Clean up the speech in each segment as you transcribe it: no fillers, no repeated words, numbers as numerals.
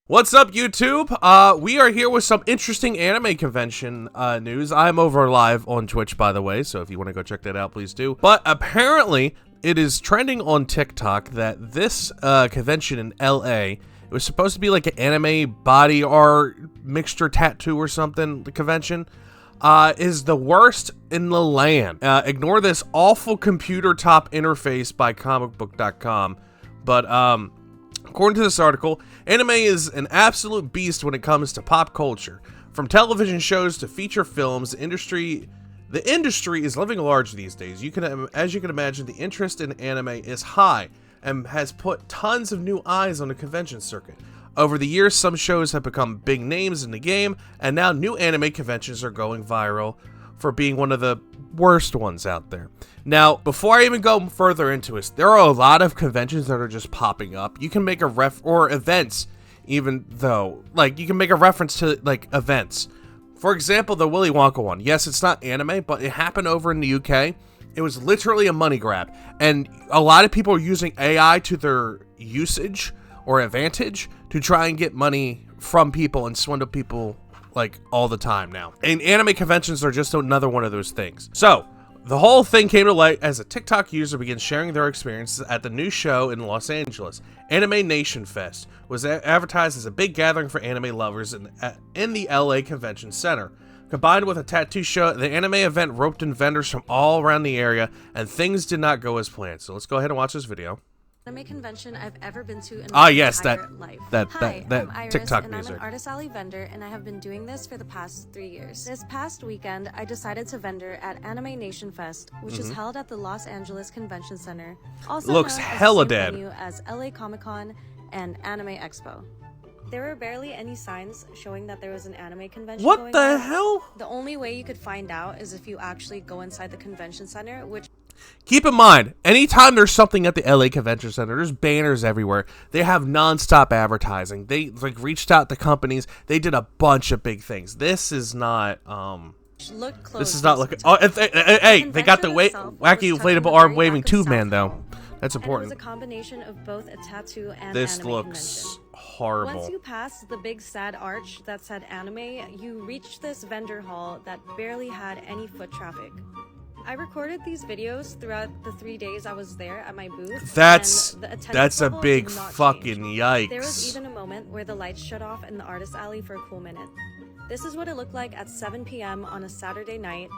What's up, YouTube? We are here with some interesting anime convention news. I'm over live on Twitch, by the way, so if you want to go check that out, please do. But apparently, it is trending on TikTok that this convention in LA, it was supposed to be like an anime body art mixture tattoo or something, the convention, is the worst in the land. Ignore this awful computer top interface by comicbook.com, but according to this article, anime is an absolute beast when it comes to pop culture. From television shows to feature films, the industry is living large these days. As you can imagine, the interest in anime is high and has put tons of new eyes on the convention circuit. Over the years, some shows have become big names in the game, and now new anime conventions are going viral for being one of the worst ones out there. Now, before I even go further into this, there are a lot of conventions that are just popping up. You can make a or events, even though, like, you can make a reference to, like, events. For example, the Willy Wonka one. Yes, it's not anime, but it happened over in the UK. It was literally a money grab, and a lot of people are using AI to their usage or advantage to try and get money from people and swindle people like all the time now. And anime conventions are just another one of those things. So the whole thing came to light as a TikTok user began sharing their experiences at the new show in Los Angeles. Anime Nation Fest was advertised as a big gathering for anime lovers in the LA Convention Center. Combined with a tattoo show, the anime event roped in vendors from all around the area, and things did not go as planned. So let's go ahead and watch this video. Anime convention I've ever been to in my entire life. Hi, I'm Iris, TikTok and music. I'm an Artist Alley vendor, and I have been doing this for the past 3 years. This past weekend, I decided to vendor at Anime Nation Fest, which is held at the Los Angeles Convention Center, also Looks known hella as the same dead. venue as LA Comic Con and Anime Expo. There were barely any signs showing that there was an anime convention What going the on. hell? The only way you could find out is if you actually go inside the convention center, which Keep in mind, anytime there's something at the LA Convention Center, there's banners everywhere. They have non-stop advertising. They like reached out to companies. They did a bunch of big things. This is not looked close. this is not looking. Oh, hey, they got the wacky inflatable arm waving tube man though. That's important. And it was a combination of both a tattoo and This anime looks convention. horrible. Once you pass the big sad arch that said anime, you reach this vendor hall that barely had any foot traffic. I recorded these videos throughout the 3 days I was there at my booth. That's and the attendance a level big did not fucking change. yikes. There was even a moment where the lights shut off in the artist alley for a cool minute. This is what it looked like at 7 p.m. on a Saturday night.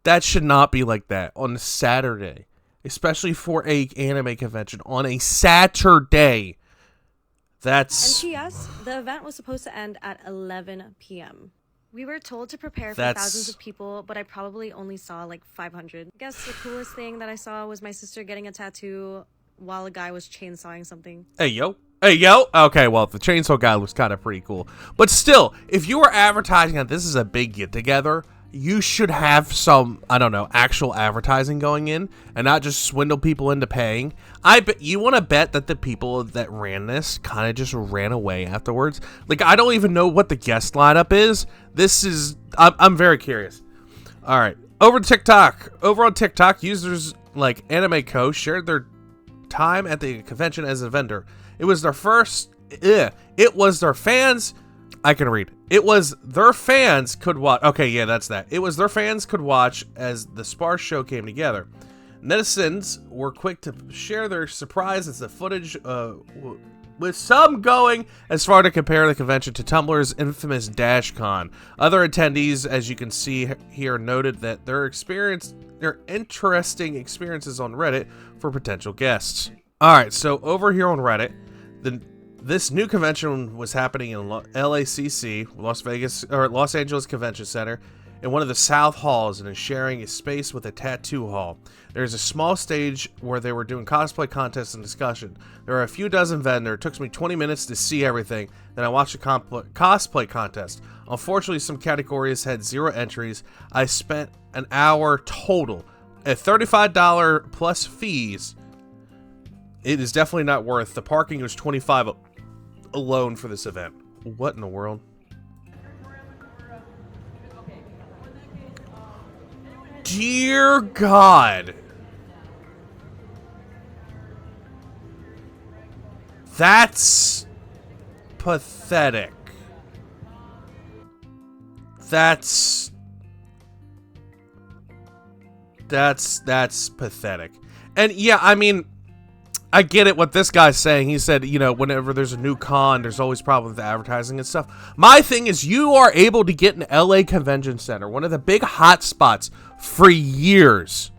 That should not be like that on a Saturday, especially for a anime convention on a Saturday. That's And P.S. the event was supposed to end at 11 p.m. We were told to prepare for thousands of people, but I probably only saw like 500. I guess the coolest thing that I saw was my sister getting a tattoo while a guy was chainsawing something. Hey yo. Okay, well, the chainsaw guy looks kind of pretty cool. But still, if you were advertising that this is a big get-together, you should have some, I don't know, actual advertising going in and not just swindle people into paying. I bet you want to bet that the people that ran this kind of just ran away afterwards. Like, I don't even know what the guest lineup is. I'm very curious. All right, over on TikTok, users like Anime Co shared their time at the convention as a vendor. It was their fans. I can read. It was their fans could watch. Okay, yeah, that's that. It was their fans could watch as the sparse show came together. Netizens were quick to share their surprise as the footage, with some going as far to compare the convention to Tumblr's infamous DashCon. Other attendees, as you can see here, noted that their interesting experiences on Reddit for potential guests. All right, so over here on Reddit, this new convention was happening in LACC, Los Angeles Convention Center, in one of the South Halls, and is sharing a space with a tattoo hall. There's a small stage where they were doing cosplay contests and discussion. There are a few dozen vendors. It took me 20 minutes to see everything. Then I watched a cosplay contest. Unfortunately, some categories had 0 entries. I spent an hour total at $35 plus fees. It is definitely not worth. The parking was $25 alone for this event. What in the world? Dear God. That's pathetic. That's pathetic. And yeah, I mean, I get it what this guy's saying. He said, you know, whenever there's a new con, there's always problems with advertising and stuff. My thing is, you are able to get an LA Convention Center, one of the big hot spots, for years.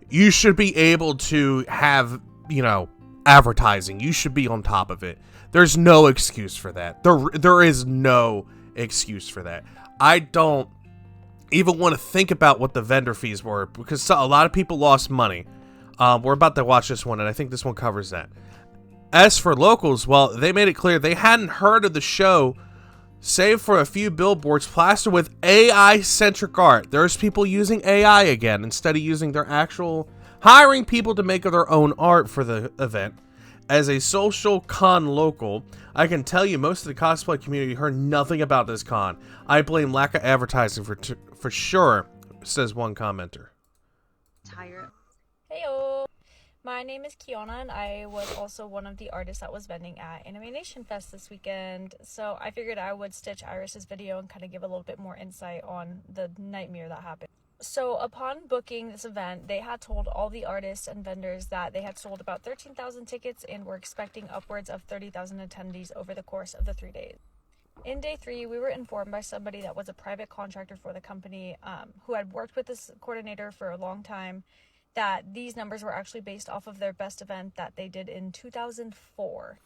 You should be able to have, you know, advertising. You should be on top of it. There's no excuse for that. There is no excuse for that. I don't even want to think about what the vendor fees were, because a lot of people lost money. We're about to watch this one, and I think this one covers that. As for locals, well, they made it clear they hadn't heard of the show, save for a few billboards plastered with AI-centric art. There's people using AI again, instead of using their actual... hiring people to make their own art for the event. As a social con local, I can tell you most of the cosplay community heard nothing about this con. I blame lack of advertising for sure, says one commenter. Tired. Heyo! My name is Kiana, and I was also one of the artists that was vending at Anime Nation Fest this weekend. So I figured I would stitch Iris's video and kind of give a little bit more insight on the nightmare that happened. So upon booking this event, they had told all the artists and vendors that they had sold about 13,000 tickets and were expecting upwards of 30,000 attendees over the course of the 3 days. In day 3, we were informed by somebody that was a private contractor for the company, who had worked with this coordinator for a long time, that these numbers were actually based off of their best event that they did in 2004.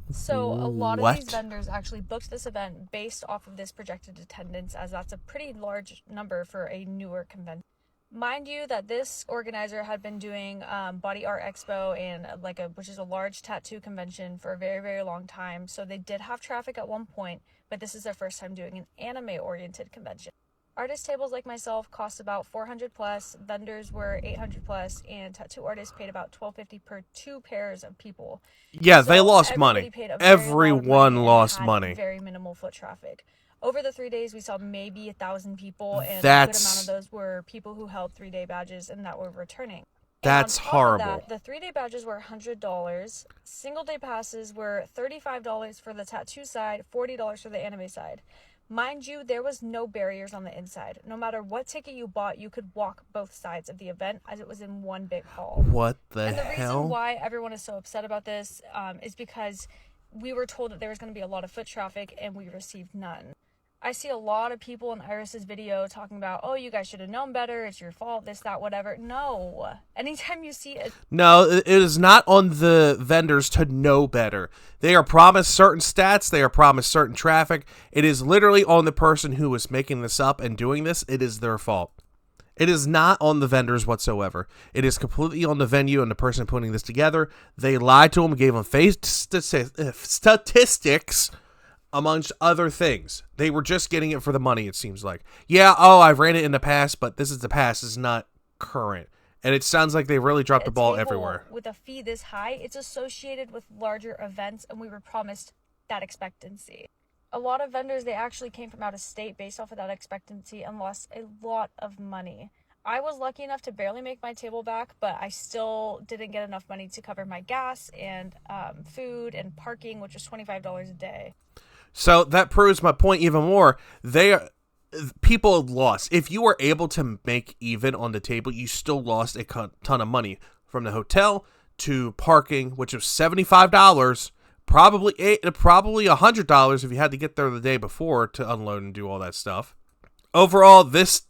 So a lot of these vendors actually booked this event based off of this projected attendance, as that's a pretty large number for a newer convention. Mind you that this organizer had been doing Body Art Expo and which is a large tattoo convention for a very, very long time. So they did have traffic at one point, but this is their first time doing an anime-oriented convention. Artist tables like myself cost about $400 plus, vendors were $800 plus, and tattoo artists paid about $12.50 per 2 pairs of people. Yeah, so they lost money. Everyone lost money. Very minimal foot traffic. Over the 3 days, we saw maybe 1,000 people, and a good amount of those were people who held 3-day badges and that were returning. That's horrible. That, the 3-day badges were $100. Single day passes were $35 for the tattoo side, $40 for the anime side. Mind you, there was no barriers on the inside. No matter what ticket you bought, you could walk both sides of the event, as it was in one big hall. What the hell? And the reason why everyone is so upset about this is because we were told that there was going to be a lot of foot traffic, and we received none. I see a lot of people in Iris's video talking about, oh, you guys should have known better, it's your fault, this, that, whatever. No. Anytime you see it... No, it is not on the vendors to know better. They are promised certain stats, they are promised certain traffic. It is literally on the person who is making this up and doing this. It is their fault. It is not on the vendors whatsoever. It is completely on the venue and the person putting this together. They lied to them, gave them fake statistics, amongst other things. They were just getting it for the money, it seems like. Yeah, I've ran it in the past, but this is the past, it's not current. And it sounds like they really dropped the ball everywhere. With a fee this high, it's associated with larger events, and we were promised that expectancy. A lot of vendors, they actually came from out of state based off of that expectancy and lost a lot of money. I was lucky enough to barely make my table back, but I still didn't get enough money to cover my gas and food and parking, which was $25 a day. So that proves my point even more. People lost. If you were able to make even on the table, you still lost a ton of money. From the hotel to parking, which was $75, probably $100 if you had to get there the day before to unload and do all that stuff. Overall, this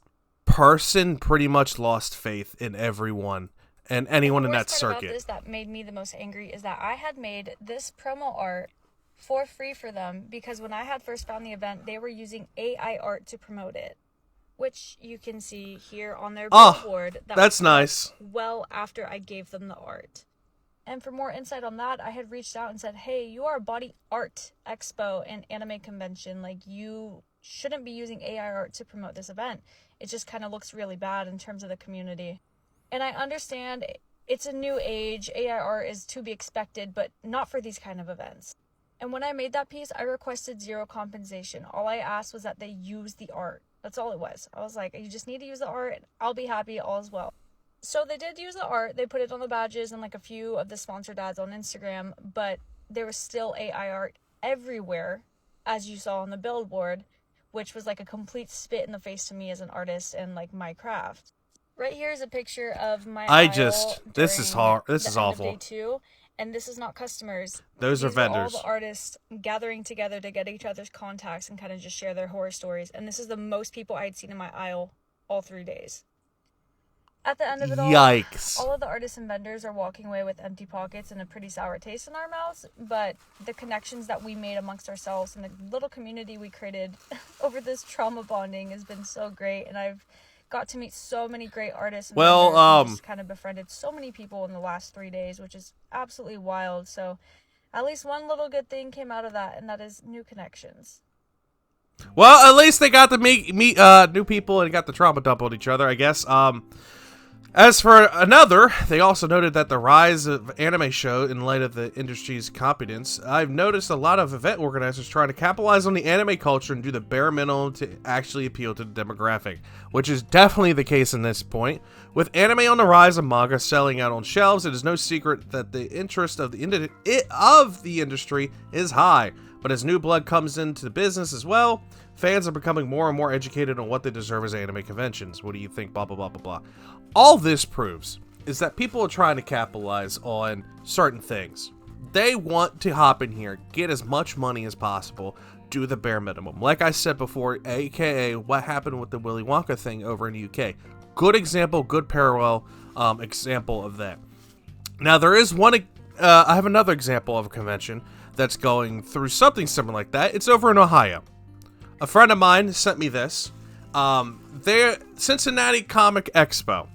person pretty much lost faith in everyone and anyone in that circuit. About this that made me the most angry is that I had made this promo art for free for them, because when I had first found the event, they were using AI art to promote it, which you can see here on their billboard. That's nice. Well after I gave them the art. And for more insight on that, I had reached out and said, hey, you are a Body Art Expo and anime convention. Like, you shouldn't be using AI art to promote this event. It just kind of looks really bad in terms of the community. And I understand it's a new age. AI art is to be expected, but not for these kind of events. And when I made that piece, I requested zero compensation. All I asked was that they use the art. That's all it was. I was like, you just need to use the art, and I'll be happy, all is well. So they did use the art. They put it on the badges and like a few of the sponsored ads on Instagram, but there was still AI art everywhere, as you saw on the billboard, which was like a complete spit in the face to me as an artist and like my craft. Right here is a picture of my this is hard. This is awful. Day 2, and this is not customers. These are vendors. All the artists gathering together to get each other's contacts and kind of just share their horror stories. And this is the most people I had seen in my aisle all 3 days. At the end of it all, yikes! All of the artists and vendors are walking away with empty pockets and a pretty sour taste in our mouths, but the connections that we made amongst ourselves and the little community we created over this trauma bonding has been so great, and I've got to meet so many great artists and and just kind of befriended so many people in the last 3 days, which is absolutely wild. So at least one little good thing came out of that, and that is new connections. Well, at least they got to meet new people and got the trauma dump on each other, I guess. As for another, they also noted that the rise of anime show in light of the industry's competence. I've noticed a lot of event organizers trying to capitalize on the anime culture and do the bare minimum to actually appeal to the demographic, which is definitely the case in this point. With anime on the rise and manga selling out on shelves, it is no secret that the interest of the industry is high. But as new blood comes into the business as well, fans are becoming more and more educated on what they deserve as anime conventions. What do you think? Blah, blah, blah, blah, blah. All this proves is that people are trying to capitalize on certain things. They want to hop in here, get as much money as possible, do the bare minimum. Like I said before, aka what happened with the Willy Wonka thing over in the UK. Good example, good parallel example of that. Now, there is one, I have another example of a convention that's going through something similar like that. It's over in Ohio. A friend of mine sent me this. Their Cincinnati Comic Expo.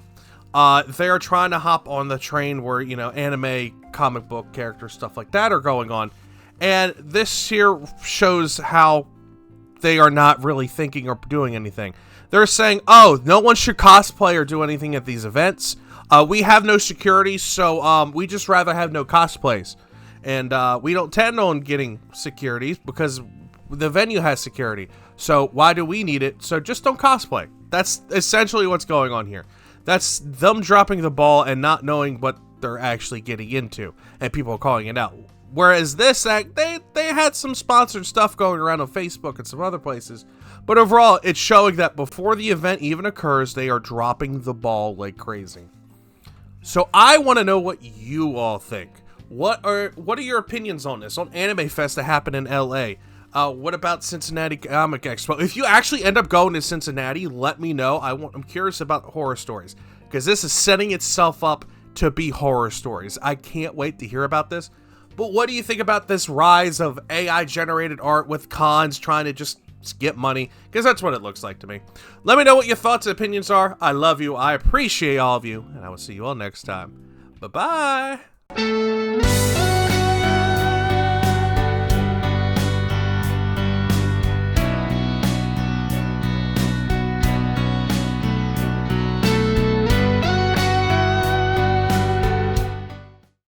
They are trying to hop on the train where, you know, anime, comic book characters, stuff like that are going on. And this here shows how they are not really thinking or doing anything. They're saying, oh, no one should cosplay or do anything at these events. We have no security, so we just rather have no cosplays. And we don't tend on getting security because the venue has security. So why do we need it? So just don't cosplay. That's essentially what's going on here. That's them dropping the ball and not knowing what they're actually getting into. And people are calling it out. Whereas this act, they had some sponsored stuff going around on Facebook and some other places. But overall, it's showing that before the event even occurs, they are dropping the ball like crazy. So I want to know what you all think. What are your opinions on this? On Anime Fest that happened in LA? What about Cincinnati Comic Expo? If you actually end up going to Cincinnati, let me know. I'm curious about horror stories, because this is setting itself up to be horror stories. I can't wait to hear about this. But what do you think about this rise of AI-generated art with cons trying to just get money? Because that's what it looks like to me. Let me know what your thoughts and opinions are. I love you. I appreciate all of you. And I will see you all next time. Bye-bye.